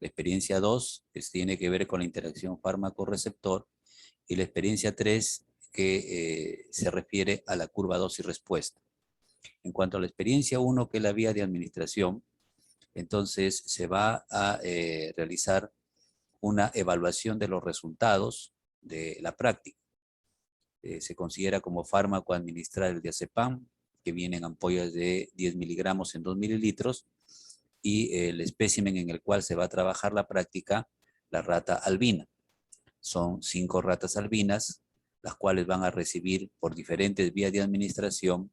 La experiencia 2 tiene que ver con la interacción fármaco-receptor y la experiencia 3 que se refiere a la curva dosis-respuesta. En cuanto a la experiencia 1, que es la vía de administración, entonces se va a realizar una evaluación de los resultados de la práctica. Se considera como fármaco administrar el diazepam, que viene en ampollas de 10 miligramos en 2 mililitros, y el espécimen en el cual se va a trabajar la práctica, la rata albina. Son 5 ratas albinas, las cuales van a recibir por diferentes vías de administración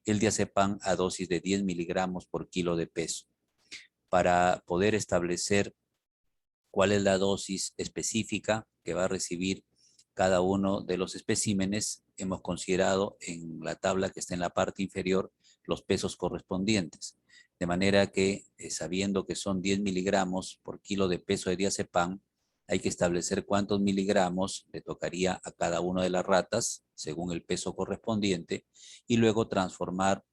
el diazepam a dosis de 10 miligramos por kilo de peso. Para poder establecer cuál es la dosis específica que va a recibir cada uno de los especímenes, hemos considerado en la tabla que está en la parte inferior los pesos correspondientes. De manera que, sabiendo que son 10 miligramos por kilo de peso de diazepam, hay que establecer cuántos miligramos le tocaría a cada una de las ratas, según el peso correspondiente, y luego transformar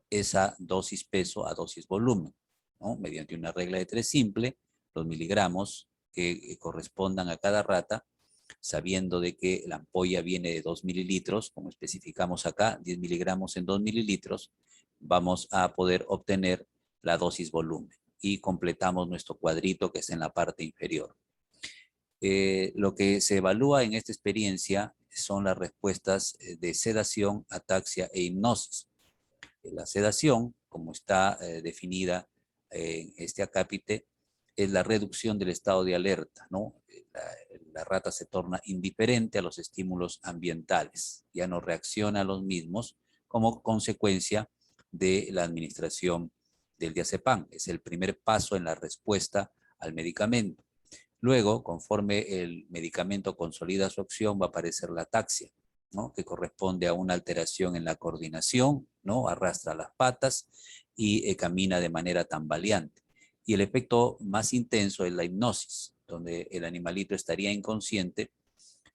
esa dosis peso a dosis volumen, ¿no? Mediante una regla de 3 simple, los miligramos que correspondan a cada rata, sabiendo de que la ampolla viene de 2 mililitros, como especificamos acá, 10 miligramos en 2 mililitros, vamos a poder obtener la dosis volumen y completamos nuestro cuadrito que está en la parte inferior. Lo que se evalúa en esta experiencia son las respuestas de sedación, ataxia e hipnosis. La sedación, como está definida en este acápite, es la reducción del estado de alerta, ¿no? La rata se torna indiferente a los estímulos ambientales, ya no reacciona a los mismos como consecuencia de la administración del diazepam. Es el primer paso en la respuesta al medicamento. Luego, conforme el medicamento consolida su acción, va a aparecer la ataxia, ¿no? Que corresponde a una alteración en la coordinación, ¿no? Arrastra las patas y camina de manera tambaleante. Y el efecto más intenso es la hipnosis, donde el animalito estaría inconsciente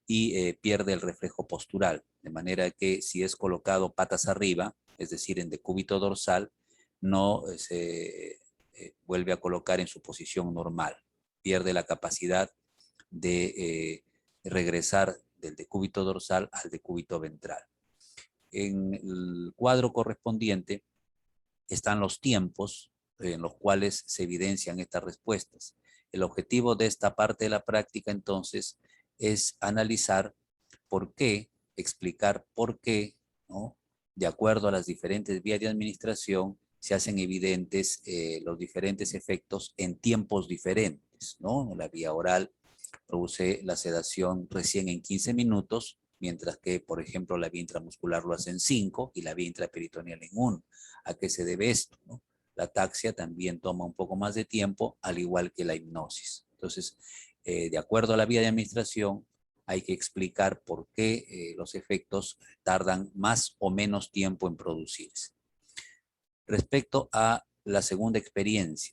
y pierde el reflejo postural, de manera que si es colocado patas arriba, es decir, en decúbito dorsal, no se vuelve a colocar en su posición normal. Pierde la capacidad de regresar del decúbito dorsal al decúbito ventral. En el cuadro correspondiente están los tiempos en los cuales se evidencian estas respuestas. El objetivo de esta parte de la práctica, entonces, es analizar por qué, explicar por qué, ¿no? De acuerdo a las diferentes vías de administración, se hacen evidentes los diferentes efectos en tiempos diferentes, ¿no? La vía oral produce la sedación recién en 15 minutos, mientras que, por ejemplo, la vía intramuscular lo hace en 5 y la vía intraperitoneal en 1. ¿A qué se debe esto, no? La ataxia también toma un poco más de tiempo, al igual que la hipnosis. Entonces, de acuerdo a la vía de administración, hay que explicar por qué los efectos tardan más o menos tiempo en producirse. Respecto a la segunda experiencia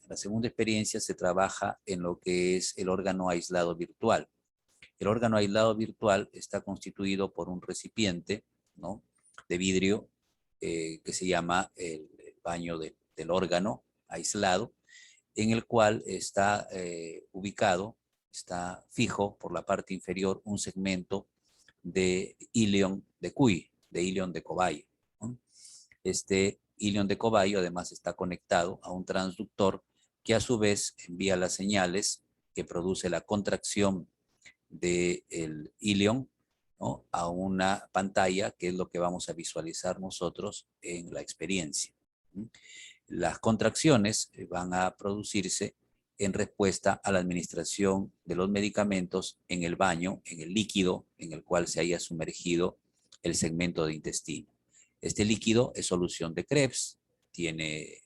se trabaja en lo que es el órgano aislado virtual. El órgano aislado virtual está constituido por un recipiente, ¿no? De vidrio que se llama el baño del órgano aislado, en el cual está ubicado, está fijo por la parte inferior un segmento de ilion de cuy, de ilion de cobayo, ¿no? Este ilion de cobayo además está conectado a un transductor que a su vez envía las señales que produce la contracción del ilion, ¿no? A una pantalla, que es lo que vamos a visualizar nosotros en la experiencia. Las contracciones van a producirse en respuesta a la administración de los medicamentos en el baño, en el líquido en el cual se haya sumergido el segmento de intestino. Este líquido es solución de Krebs, tiene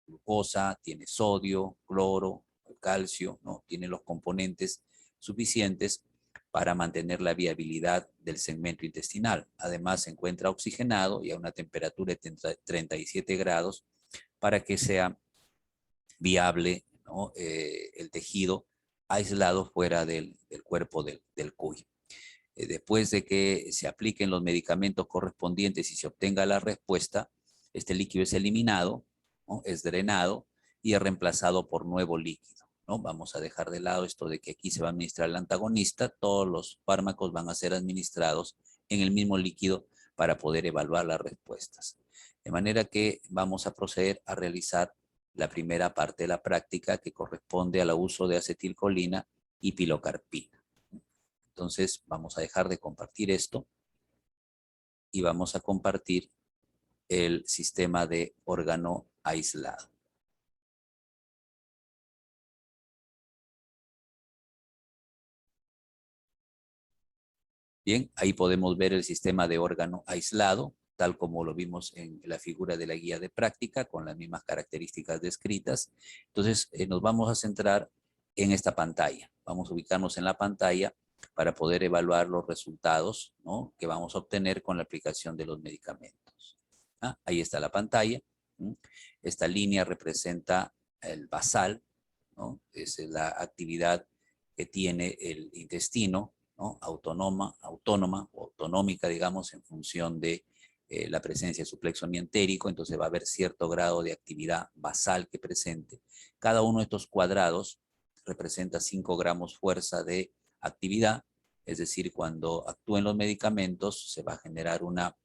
glucosa, tiene sodio, cloro, calcio, ¿no? Tiene los componentes suficientes para mantener la viabilidad del segmento intestinal. Además, se encuentra oxigenado y a una temperatura de 37 grados para que sea viable, ¿no? El tejido aislado fuera del cuerpo del cuy. Después de que se apliquen los medicamentos correspondientes y se obtenga la respuesta, este líquido es eliminado, ¿no? Es drenado y es reemplazado por nuevo líquido. ¿no? Vamos a dejar de lado esto de que aquí se va a administrar el antagonista. Todos los fármacos van a ser administrados en el mismo líquido para poder evaluar las respuestas. De manera que vamos a proceder a realizar la primera parte de la práctica que corresponde al uso de acetilcolina y pilocarpina. Entonces vamos a dejar de compartir esto y vamos a compartir el sistema de órgano aislado. Bien, ahí podemos ver el sistema de órgano aislado, tal como lo vimos en la figura de la guía de práctica, con las mismas características descritas. Entonces, nos vamos a centrar en esta pantalla. Vamos a ubicarnos en la pantalla para poder evaluar los resultados, ¿no?, que vamos a obtener con la aplicación de los medicamentos. Ahí está la pantalla. Esta línea representa el basal, ¿no? Es la actividad que tiene el intestino, ¿no?, autónoma o autonómica, digamos, en función de la presencia de su plexo mientérico. Entonces va a haber cierto grado de actividad basal que presente. Cada uno de estos cuadrados representa 5 gramos fuerza de actividad, es decir, cuando actúen los medicamentos se va a generar una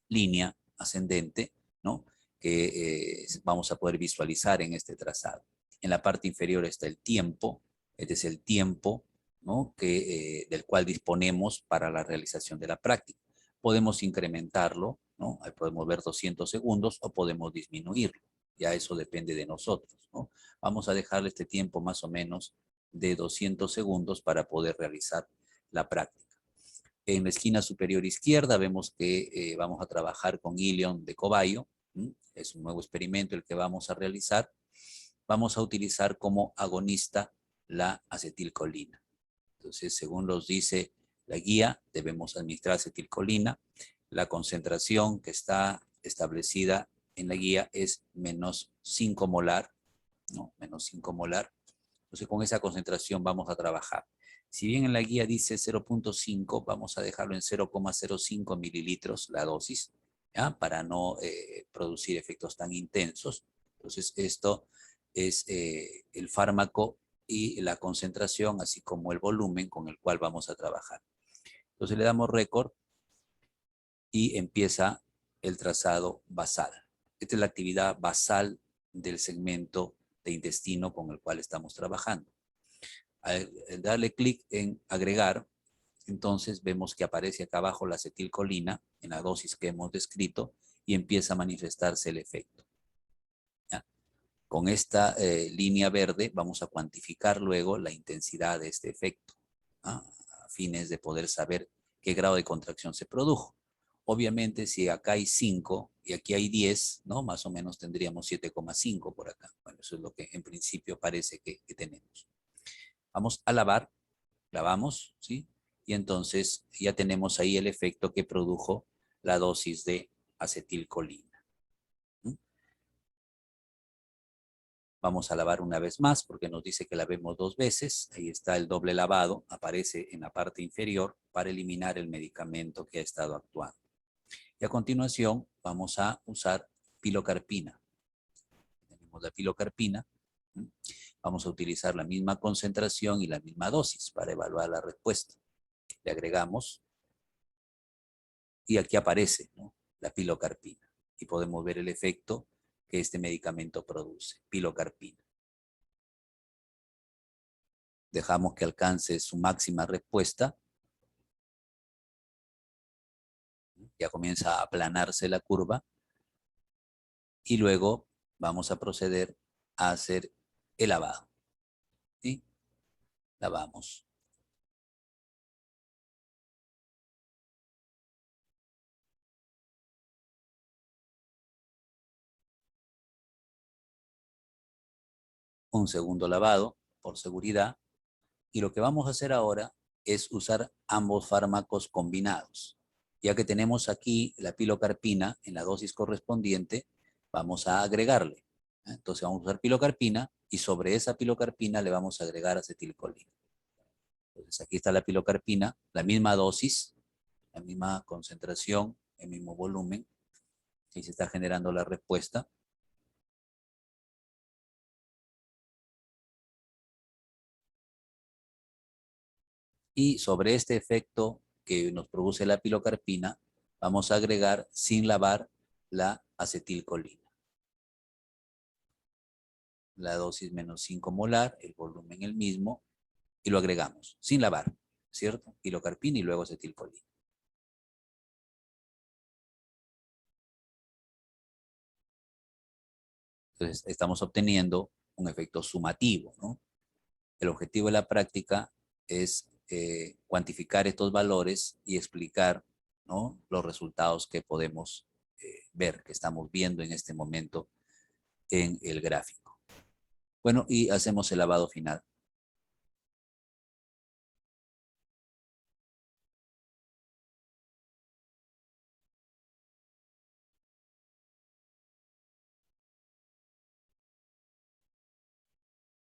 línea ascendente, ¿no?, que vamos a poder visualizar en este trazado. En la parte inferior está el tiempo, este es el tiempo, ¿no?, del cual disponemos para la realización de la práctica. Podemos incrementarlo, ¿no?, ahí podemos ver 200 segundos o podemos disminuirlo. Ya eso depende de nosotros, ¿no? Vamos a dejarle este tiempo más o menos de 200 segundos para poder realizar la práctica. En la esquina superior izquierda vemos que vamos a trabajar con ilion de cobayo. Es un nuevo experimento el que vamos a realizar. Vamos a utilizar como agonista la acetilcolina. Entonces, según nos dice la guía, debemos administrar acetilcolina. La concentración que está establecida en la guía es menos 5 molar, ¿no? Menos 5 molar. Entonces, con esa concentración vamos a trabajar. Si bien en la guía dice 0.5, vamos a dejarlo en 0,05 mililitros la dosis, ¿ya?, para no producir efectos tan intensos. Entonces, esto es el fármaco y la concentración, así como el volumen con el cual vamos a trabajar. Entonces, le damos récord y empieza el trazado basal. Esta es la actividad basal del segmento de intestino con el cual estamos trabajando. Al darle clic en agregar, entonces vemos que aparece acá abajo la acetilcolina en la dosis que hemos descrito y empieza a manifestarse el efecto. ¿Ya? Con esta línea verde vamos a cuantificar luego la intensidad de este efecto, a fines de poder saber qué grado de contracción se produjo. Obviamente, si acá hay 5 y aquí hay 10, ¿no?, más o menos tendríamos 7,5 por acá. Bueno, eso es lo que en principio parece que tenemos. Vamos a lavar, lavamos, ¿sí? Y entonces ya tenemos ahí el efecto que produjo la dosis de acetilcolina. Vamos a lavar una vez más porque nos dice que lavemos 2 veces. Ahí está el doble lavado, aparece en la parte inferior para eliminar el medicamento que ha estado actuando. Y a continuación vamos a usar pilocarpina. Tenemos la pilocarpina. Vamos a utilizar la misma concentración y la misma dosis para evaluar la respuesta. Le agregamos y aquí aparece, ¿no?, la pilocarpina. Y podemos ver el efecto que este medicamento produce, pilocarpina. Dejamos que alcance su máxima respuesta. Ya comienza a aplanarse la curva. Y luego vamos a proceder a hacer el lavado. ¿Sí? Lavamos. Un segundo lavado, por seguridad. Y lo que vamos a hacer ahora es usar ambos fármacos combinados. Ya que tenemos aquí la pilocarpina en la dosis correspondiente, vamos a agregarle. Entonces vamos a usar pilocarpina y sobre esa pilocarpina le vamos a agregar acetilcolina. Entonces aquí está la pilocarpina, la misma dosis, la misma concentración, el mismo volumen. Y se está generando la respuesta. Y sobre este efecto que nos produce la pilocarpina, vamos a agregar sin lavar la acetilcolina. La dosis menos 5 molar, el volumen el mismo, y lo agregamos sin lavar, ¿cierto? Pilocarpina y luego acetilcolina. Entonces, estamos obteniendo un efecto sumativo, ¿no? El objetivo de la práctica es cuantificar estos valores y explicar, ¿no?, los resultados que podemos ver, que estamos viendo en este momento en el gráfico. Bueno, y hacemos el lavado final.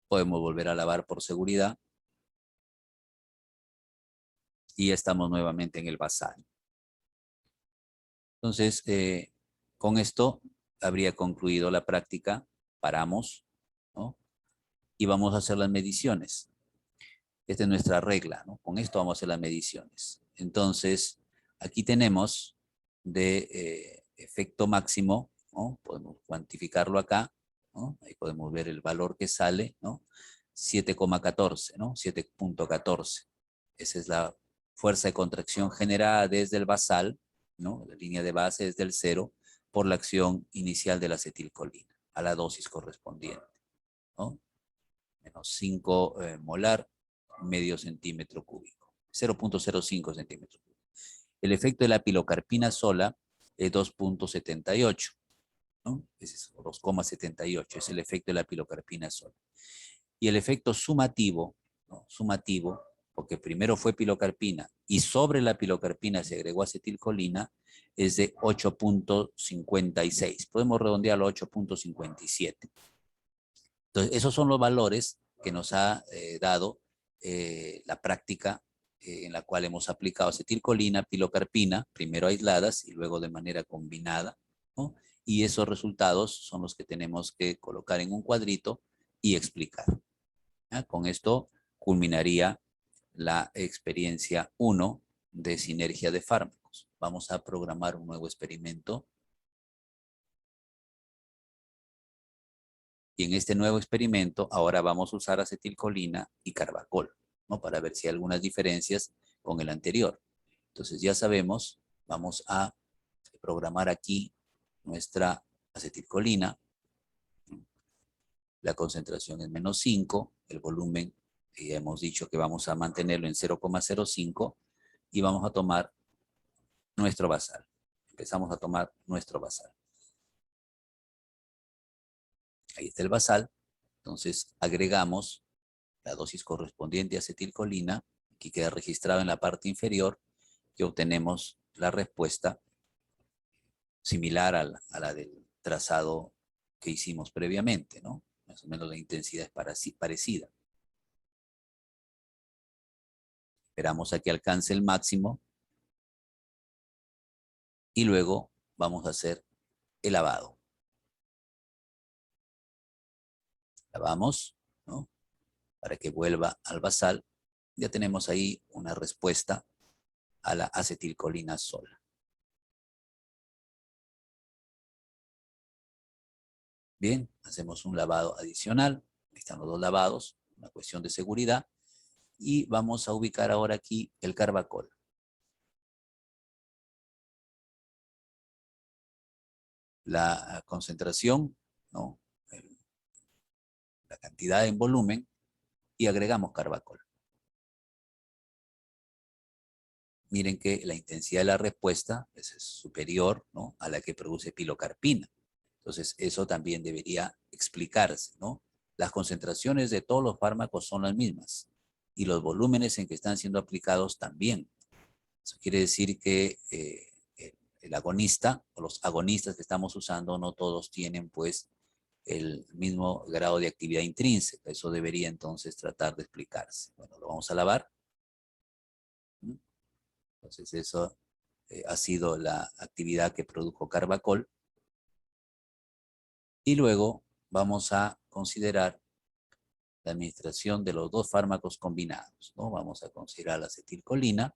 Podemos volver a lavar por seguridad. Y ya estamos nuevamente en el basal. Entonces, con esto habría concluido la práctica. Paramos, ¿no? Y vamos a hacer las mediciones. Esta es nuestra regla, ¿no? Con esto vamos a hacer las mediciones. Entonces, aquí tenemos de efecto máximo, ¿no? Podemos cuantificarlo acá, ¿no? Ahí podemos ver el valor que sale, ¿no? 7,14, ¿no? 7.14. Esa es la fuerza de contracción generada desde el basal, ¿no? La línea de base desde el 0 por la acción inicial de la acetilcolina a la dosis correspondiente, ¿no? Menos 5 molar, medio centímetro cúbico, 0.05 centímetros cúbicos. El efecto de la pilocarpina sola es 2.78, ¿no? Es 2,78, es el efecto de la pilocarpina sola. Y el efecto sumativo, ¿no?, sumativo, porque primero fue pilocarpina y sobre la pilocarpina se agregó acetilcolina, es de 8.56. Podemos redondearlo a 8.57. Entonces, esos son los valores que nos ha dado la práctica en la cual hemos aplicado acetilcolina, pilocarpina, primero aisladas y luego de manera combinada, ¿no? Y esos resultados son los que tenemos que colocar en un cuadrito y explicar. ¿Ya? Con esto culminaría la experiencia 1 de sinergia de fármacos. Vamos a programar un nuevo experimento. Y en este nuevo experimento, ahora vamos a usar acetilcolina y carbacol, ¿no?, para ver si hay algunas diferencias con el anterior. Entonces ya sabemos, vamos a programar aquí nuestra acetilcolina. La concentración es menos 5, el volumen, ya hemos dicho que vamos a mantenerlo en 0,05 y vamos a tomar nuestro basal. Empezamos a tomar nuestro basal. Ahí está el basal. Entonces agregamos la dosis correspondiente a acetilcolina. Aquí queda registrado en la parte inferior que obtenemos la respuesta similar a la del trazado que hicimos previamente, ¿no? Más o menos la intensidad es parecida. Esperamos a que alcance el máximo y luego vamos a hacer el lavado. Lavamos, ¿no?, para que vuelva al basal. Ya tenemos ahí una respuesta a la acetilcolina sola. Bien, hacemos un lavado adicional. Ahí están los dos lavados, una cuestión de seguridad. Y vamos a ubicar ahora aquí el carbacol. La concentración, ¿no?, la cantidad en volumen, y agregamos carbacol. Miren que la intensidad de la respuesta es superior, ¿no?, a la que produce pilocarpina. Entonces, eso también debería explicarse, ¿no? Las concentraciones de todos los fármacos son las mismas y los volúmenes en que están siendo aplicados también. Eso quiere decir que el agonista o los agonistas que estamos usando no todos tienen pues el mismo grado de actividad intrínseca. Eso debería entonces tratar de explicarse. Bueno, lo vamos a lavar. Entonces eso ha sido la actividad que produjo carbacol. Y luego vamos a considerar la administración de los dos fármacos combinados, ¿no? Vamos a considerar la acetilcolina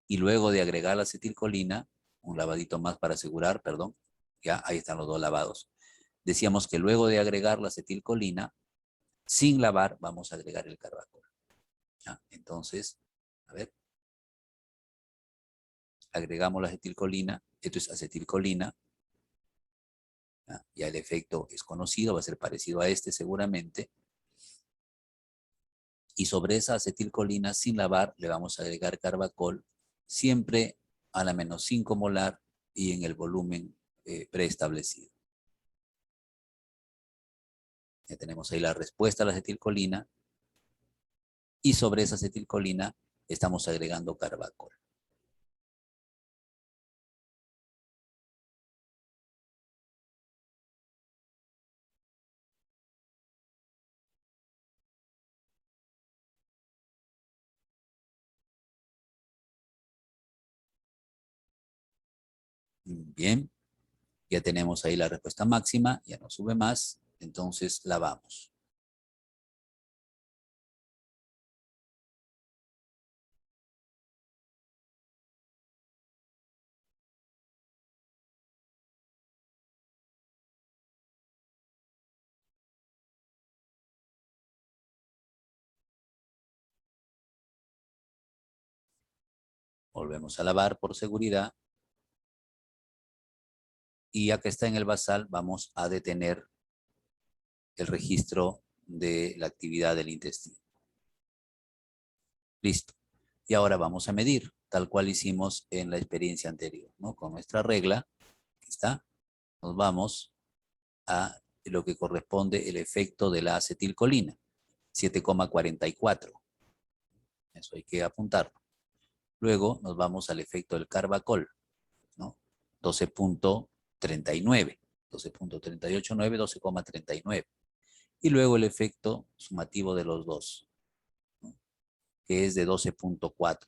y luego de agregar la acetilcolina, un lavadito más para asegurar, perdón, ya ahí están los dos lavados. Decíamos que luego de agregar la acetilcolina, sin lavar, vamos a agregar el carbacol. ¿Ya? Entonces, a ver, agregamos la acetilcolina, esto es acetilcolina, ¿ya? Ya el efecto es conocido, va a ser parecido a este seguramente. Y sobre esa acetilcolina sin lavar le vamos a agregar carbacol, siempre a la menos 5 molar y en el volumen preestablecido. Ya tenemos ahí la respuesta a la acetilcolina y sobre esa acetilcolina estamos agregando carbacol. Bien, ya tenemos ahí la respuesta máxima, ya no sube más, entonces lavamos. Volvemos a lavar por seguridad. Y ya que está en el basal, vamos a detener el registro de la actividad del intestino. Listo. Y ahora vamos a medir, tal cual hicimos en la experiencia anterior, ¿no? Con nuestra regla, aquí está, nos vamos a lo que corresponde el efecto de la acetilcolina, 7,44. Eso hay que apuntarlo. Luego nos vamos al efecto del carbacol, ¿no? 12,39, 12,389, 12,39. Y luego el efecto sumativo de los dos, ¿no? Que es de 12,4.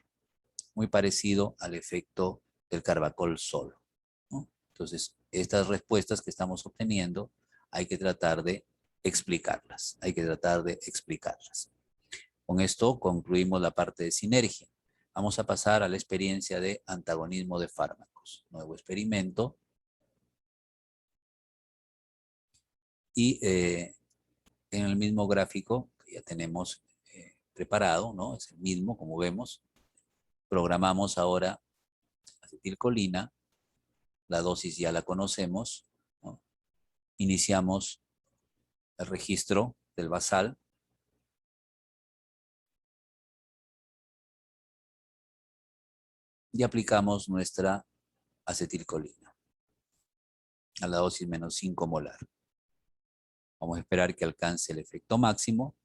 Muy parecido al efecto del carbacol solo, ¿no? Entonces, estas respuestas que estamos obteniendo hay que tratar de explicarlas. Hay que tratar de explicarlas. Con esto concluimos la parte de sinergia. Vamos a pasar a la experiencia de antagonismo de fármacos. Nuevo experimento. Y en el mismo gráfico que ya tenemos preparado, ¿no? Es el mismo, como vemos. Programamos ahora acetilcolina. La dosis ya la conocemos, ¿no? Iniciamos el registro del basal. Y aplicamos nuestra acetilcolina a la dosis menos 5 molar. Vamos a esperar que alcance el efecto máximo.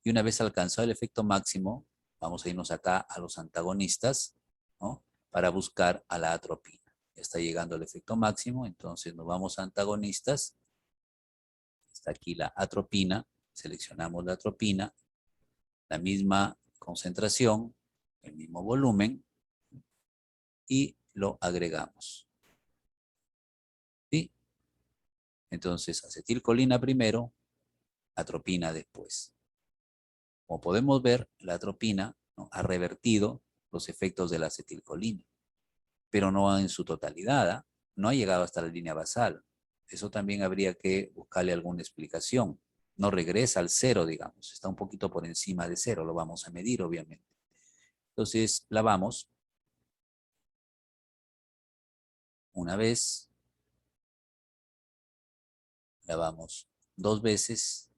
Y una vez alcanzado el efecto máximo, vamos a irnos acá a los antagonistas, ¿no? Para buscar a la atropina. Ya está llegando el efecto máximo, entonces nos vamos a antagonistas. Está aquí la atropina. Seleccionamos la atropina. La misma concentración, el mismo volumen. Y lo agregamos. ¿Sí? Entonces, acetilcolina primero, atropina después. Como podemos ver, la atropina, ¿no?, ha revertido los efectos de la acetilcolina, pero no en su totalidad, ¿eh? No ha llegado hasta la línea basal. Eso también habría que buscarle alguna explicación. No regresa al cero, digamos, está un poquito por encima de cero, lo vamos a medir, obviamente. Entonces, lavamos una vez, lavamos dos veces,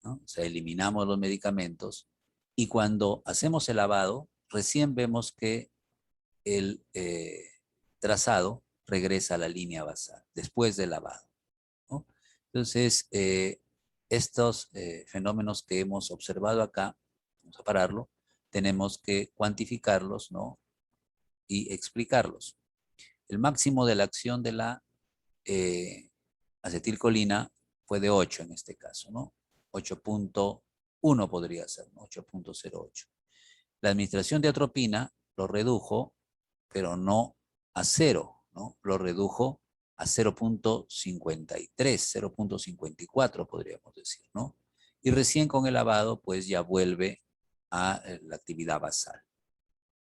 ¿no? O sea, eliminamos los medicamentos y cuando hacemos el lavado, recién vemos que el trazado regresa a la línea basal después del lavado, ¿no? Entonces, estos fenómenos que hemos observado acá, vamos a pararlo, tenemos que cuantificarlos, ¿no?, y explicarlos. El máximo de la acción de la acetilcolina fue de 8 en este caso, ¿no? 8,1 podría ser, ¿no? 8,08. La administración de atropina lo redujo, pero no a 0, ¿no? Lo redujo a 0,53, 0,54 podríamos decir, ¿no? Y recién con el lavado, pues ya vuelve a la actividad basal.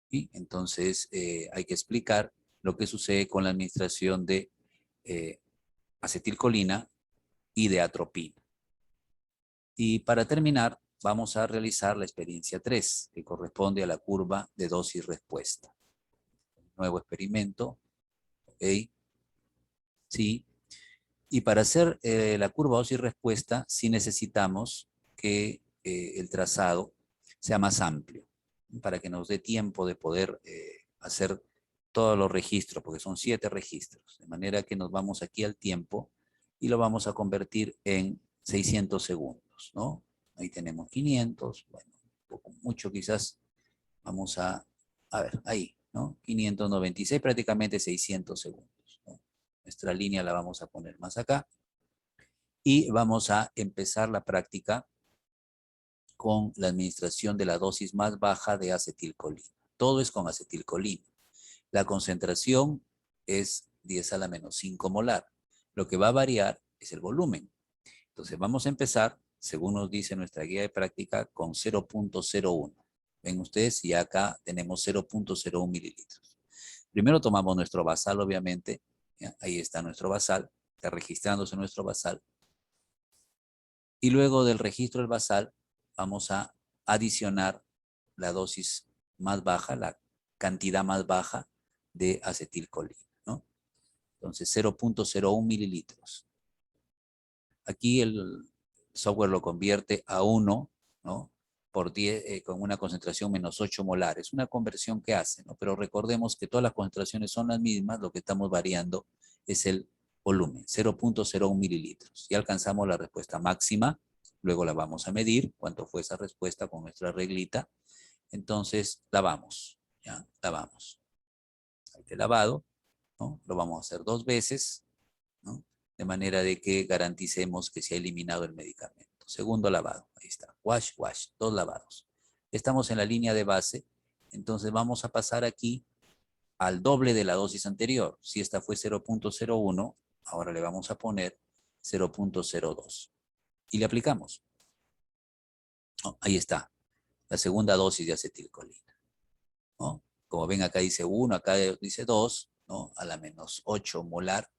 ¿Sí? Entonces, hay que explicar lo que sucede con la administración de acetilcolina y de atropina. Y para terminar, vamos a realizar la experiencia 3, que corresponde a la curva de dosis-respuesta. Nuevo experimento, ¿ok? Sí. Y para hacer la curva dosis-respuesta, sí necesitamos que el trazado sea más amplio, para que nos dé tiempo de poder hacer todos los registros, porque son 7 registros. De manera que nos vamos aquí al tiempo y lo vamos a convertir en 600 segundos, ¿no? Ahí tenemos 500, bueno, un poco mucho quizás. Vamos a ver, ahí, ¿no? 596, prácticamente 600 segundos, ¿no? Nuestra línea la vamos a poner más acá. Y vamos a empezar la práctica con la administración de la dosis más baja de acetilcolina. Todo es con acetilcolina. La concentración es 10 a la menos 5 molar. Lo que va a variar es el volumen. Entonces vamos a empezar, según nos dice nuestra guía de práctica, con 0.01. Ven ustedes, y acá tenemos 0.01 mililitros. Primero tomamos nuestro basal, obviamente. ¿Ya? Ahí está nuestro basal, está registrándose nuestro basal. Y luego del registro del basal, vamos a adicionar la dosis más baja, la cantidad más baja de acetilcolina, ¿no? Entonces, 0.01 mililitros. Aquí el software lo convierte a 1, ¿no? Por 10, con una concentración menos 8 molar. Es una conversión que hace, ¿no? Pero recordemos que todas las concentraciones son las mismas, lo que estamos variando es el volumen, 0.01 mililitros. Ya alcanzamos la respuesta máxima, luego la vamos a medir, cuánto fue esa respuesta con nuestra reglita. Entonces, lavamos, ¿ya? Lavamos. Este lavado, ¿no? Lo vamos a hacer 2 veces, ¿no? De manera de que garanticemos que se ha eliminado el medicamento. Segundo lavado, ahí está, wash, wash, 2 lavados. Estamos en la línea de base, entonces vamos a pasar aquí al doble de la dosis anterior. Si esta fue 0.01, ahora le vamos a poner 0.02 y le aplicamos. Oh, ahí está, la segunda dosis de acetilcolina, ¿no? Como ven, acá dice 1, acá dice 2, ¿no? A la menos 8 molar.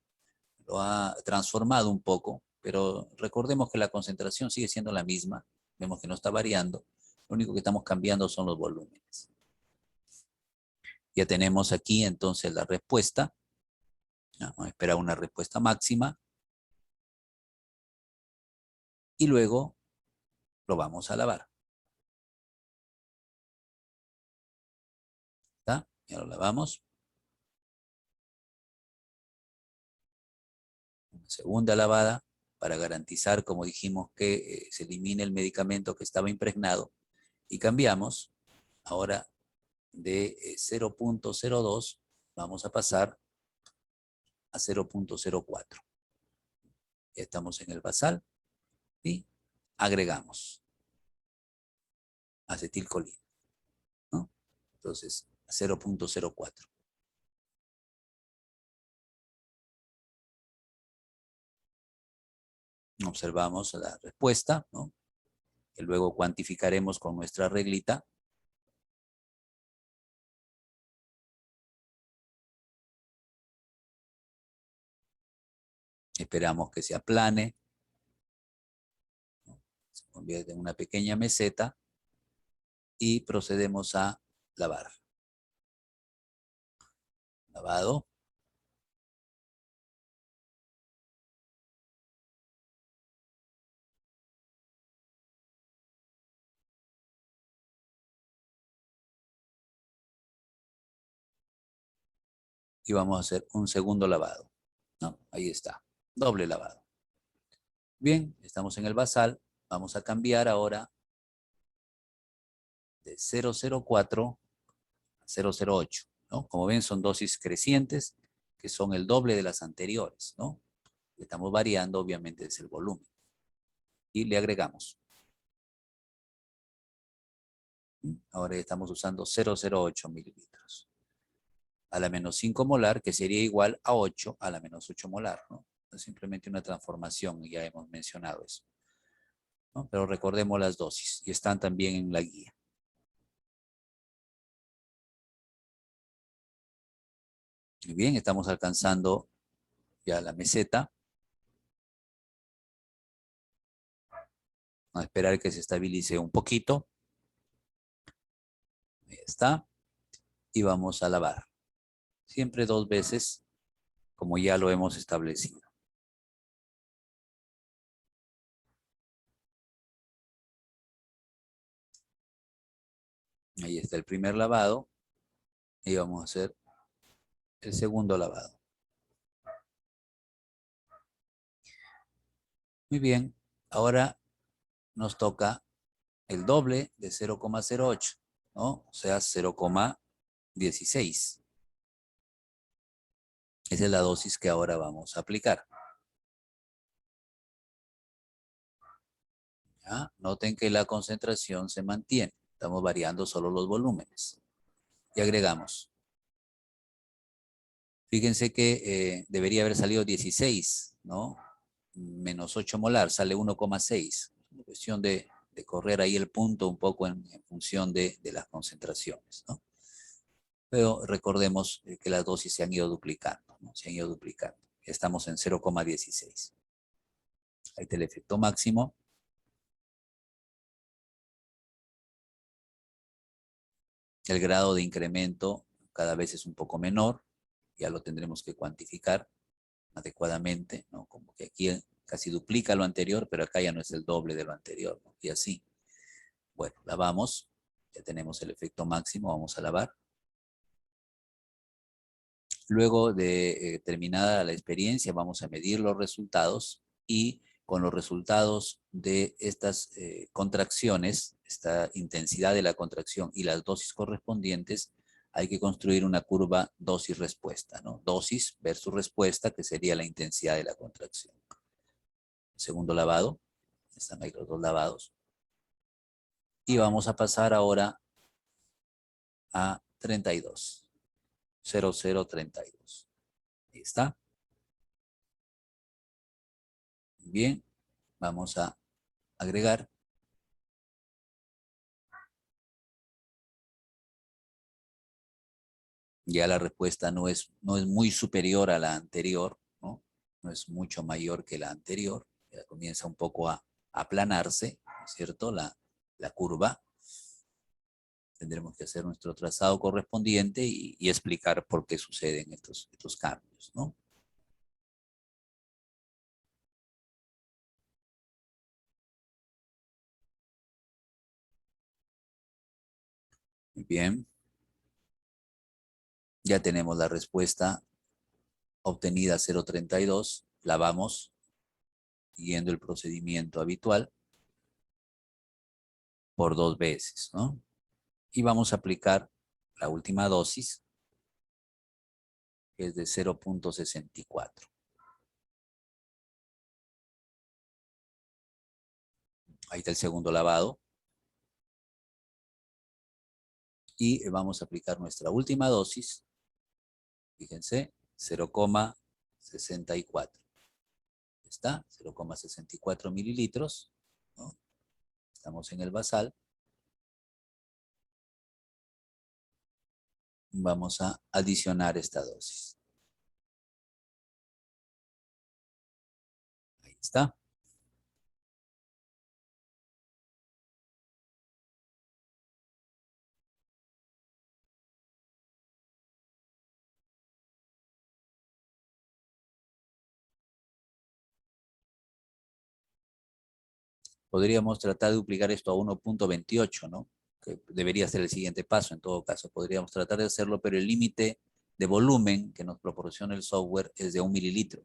Lo ha transformado un poco, pero recordemos que la concentración sigue siendo la misma. Vemos que no está variando. Lo único que estamos cambiando son los volúmenes. Ya tenemos aquí entonces la respuesta. Vamos a esperar una respuesta máxima. Y luego lo vamos a lavar. ¿Está? Ya lo lavamos. Una segunda lavada para garantizar, como dijimos, que se elimine el medicamento que estaba impregnado. Y cambiamos. Ahora de 0.02 vamos a pasar a 0.04. Ya estamos en el basal y agregamos acetilcolina, ¿no? Entonces, 0.04. Observamos la respuesta, ¿no? Que luego cuantificaremos con nuestra reglita. Esperamos que se aplane, ¿no? Se convierte en una pequeña meseta y procedemos a lavar. Lavado. Y vamos a hacer un segundo lavado, ¿no? Ahí está, doble lavado. Bien, estamos en el basal. Vamos a cambiar ahora de 0.04 a 0.08, ¿no? Como ven, son dosis crecientes que son el doble de las anteriores, ¿no? Estamos variando, obviamente, es el volumen. Y le agregamos. Ahora estamos usando 0.08 mililitros. A la menos 5 molar, que sería igual a 8 a la menos 8 molar, ¿no? Es simplemente una transformación, ya hemos mencionado eso. ¿no? Pero recordemos las dosis y están también en la guía. Muy bien, estamos alcanzando ya la meseta. Vamos a esperar que se estabilice un poquito. Ahí está. Y vamos a lavar. Siempre 2 veces, como ya lo hemos establecido. Ahí está el primer lavado. Y vamos a hacer el segundo lavado. Muy bien. Ahora nos toca el doble de 0,08, ¿no? O sea, 0,16. Esa es la dosis que ahora vamos a aplicar. ¿Ya? Noten que la concentración se mantiene. Estamos variando solo los volúmenes. Y agregamos. Fíjense que debería haber salido 16, ¿no? Menos 8 molar, sale 1,6. Es cuestión de correr ahí el punto un poco en función de las concentraciones, ¿no? Pero recordemos que las dosis se han ido duplicando, ¿no? Se han ido duplicando. Estamos en 0,16. Ahí está el efecto máximo. El grado de incremento cada vez es un poco menor. Ya lo tendremos que cuantificar adecuadamente, ¿no? Como que aquí casi duplica lo anterior, pero acá ya no es el doble de lo anterior, ¿no? Y así. Bueno, lavamos. Ya tenemos el efecto máximo. Vamos a lavar. Luego de terminada la experiencia, vamos a medir los resultados y con los resultados de estas contracciones, esta intensidad de la contracción y las dosis correspondientes, hay que construir una curva dosis-respuesta, ¿no? Dosis versus respuesta, que sería la intensidad de la contracción. Segundo lavado, están ahí los 2 lavados. Y vamos a pasar ahora a 32, 0032. Ahí está. Bien, vamos a agregar. Ya la respuesta no es muy superior a la anterior, ¿no? No es mucho mayor que la anterior. Ya comienza un poco a aplanarse, ¿no es cierto? La curva. Tendremos que hacer nuestro trazado correspondiente y explicar por qué suceden estos cambios, ¿no? Muy bien. Ya tenemos la respuesta obtenida 0,32. La vamos siguiendo el procedimiento habitual por 2 veces, ¿no? Y vamos a aplicar la última dosis, que es de 0,64. Ahí está el segundo lavado. Y vamos a aplicar nuestra última dosis. Fíjense, 0,64. ¿Está? 0,64 mililitros, ¿no? Estamos en el basal. Vamos a adicionar esta dosis. Ahí está. Podríamos tratar de duplicar esto a 1,28, ¿no? Que debería ser el siguiente paso en todo caso. Podríamos tratar de hacerlo, pero el límite de volumen que nos proporciona el software es de 1 mililitro.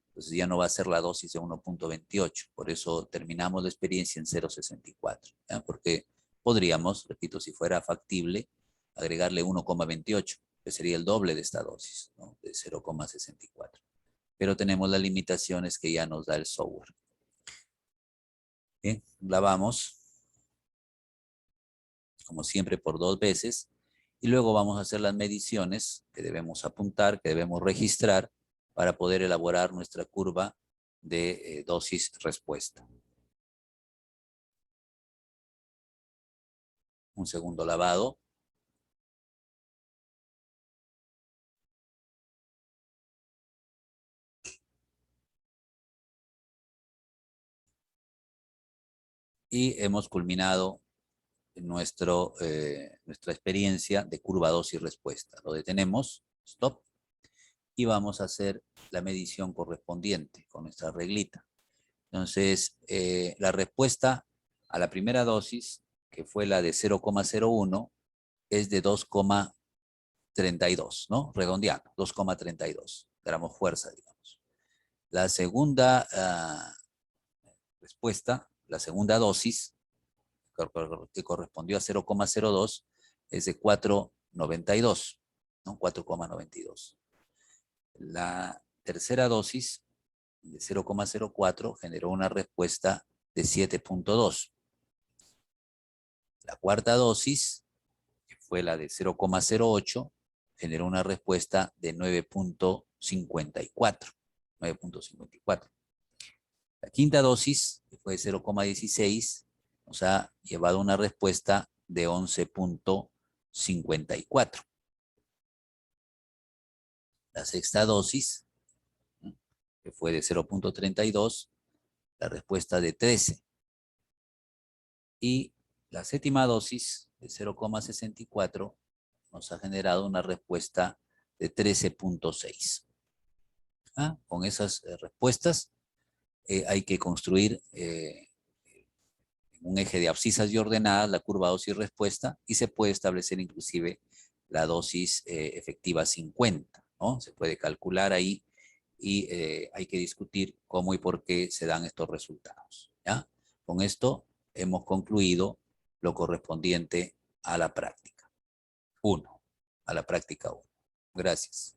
Entonces ya no va a ser la dosis de 1,28. Por eso terminamos la experiencia en 0,64. ¿Ya? Porque podríamos, repito, si fuera factible, agregarle 1,28, que sería el doble de esta dosis, ¿no? De 0,64. Pero tenemos las limitaciones que ya nos da el software. Bien, lavamos, como siempre, por 2 veces. Y luego vamos a hacer las mediciones que debemos apuntar, que debemos registrar para poder elaborar nuestra curva de dosis-respuesta. un segundo lavado. Y hemos culminado nuestra experiencia de curva dosis respuesta. Lo detenemos, stop, y vamos a hacer la medición correspondiente con nuestra reglita. Entonces, la respuesta a la primera dosis, que fue la de 0,01, es de 2,32, ¿no? Redondeando, 2,32 gramos fuerza, digamos. La segunda respuesta, la segunda dosis, que correspondió a 0,02, es de 4,92, ¿no? 4,92. La tercera dosis, de 0,04, generó una respuesta de 7,2. La cuarta dosis, que fue la de 0,08, generó una respuesta de 9,54. 9,54. La quinta dosis, que fue de 0,16, nos ha llevado una respuesta de 11,54. La sexta dosis, que fue de 0,32, la respuesta de 13. Y la séptima dosis, de 0,64, nos ha generado una respuesta de 13,6. Con esas respuestas hay que construir un eje de abscisas y ordenadas la curva dosis-respuesta, y se puede establecer inclusive la dosis efectiva 50, ¿no? Se puede calcular ahí y hay que discutir cómo y por qué se dan estos resultados, ¿ya? Con esto hemos concluido lo correspondiente a la práctica 1. Gracias.